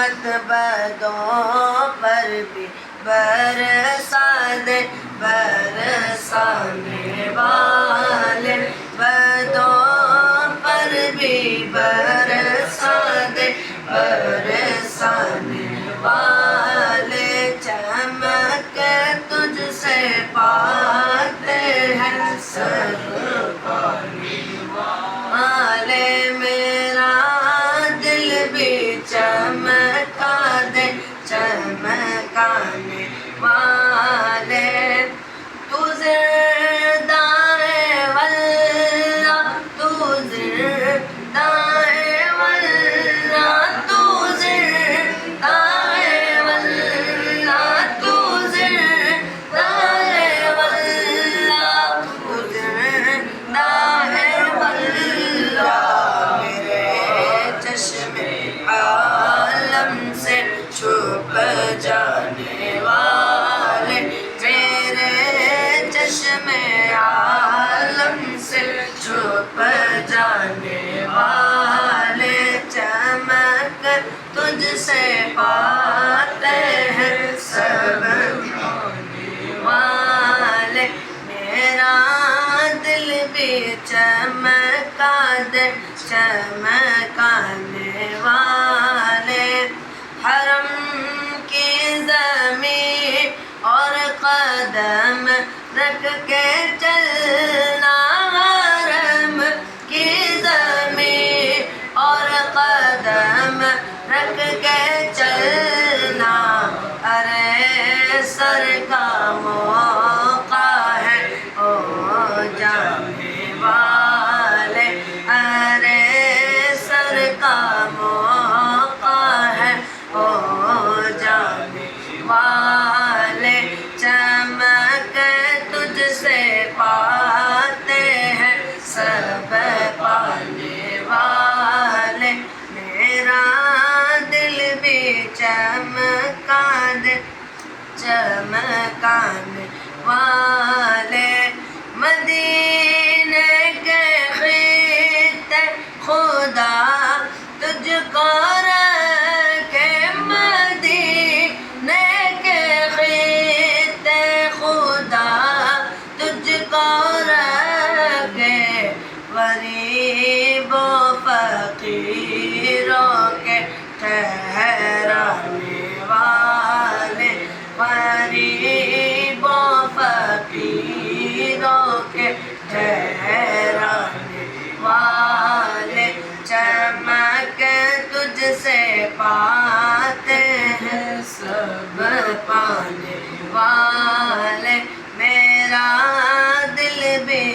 رحمت بدوں پر بھی برسا دے، برسانے والے بدوں پر بھی برسا دے، برسانے والے چمک تجھ سے پاتے ہیں سب پانے والے، میرا دل بھی چمکا دے چمکانے والے، تو زندہ ہے واللہ، تو زندہ ہے واللہ، تو زندہ ہے واللہ، تو زندہ ہے واللہ، تو زندہ ہے واللہ، میرے چشم عالم سے چھپ جانے والے، میرے چشم عالم سے چھپ جانے والے، چمک تجھ سے پاتے ہیں سب پانے والے، میرا دل بھی چمکا دے چمکانے والے، حرم کی زمین اور قدم رکھ کے چلنا، حرم کی زمین اور قدم رکھ کے چلنا، ارے سر کا موقع ہے او جانے والے، ارے سر کا موقع ہے او جانے والے، چمک تجھ سے پاتے ہیں سب پانے والے، میرا دل بھی چمکا دے چمکانے والے، مدینے کے خطے خدا تجھ کو رکھے، مدینے کے خطے خدا تجھ کو رکھے، غریب و فقیروں کے ٹھہرانے والے، غریب و فقیروں کے ٹھہرانے والے، چمک تجھ سے پاتے ہیں سب پانے والے، میرا دل بھی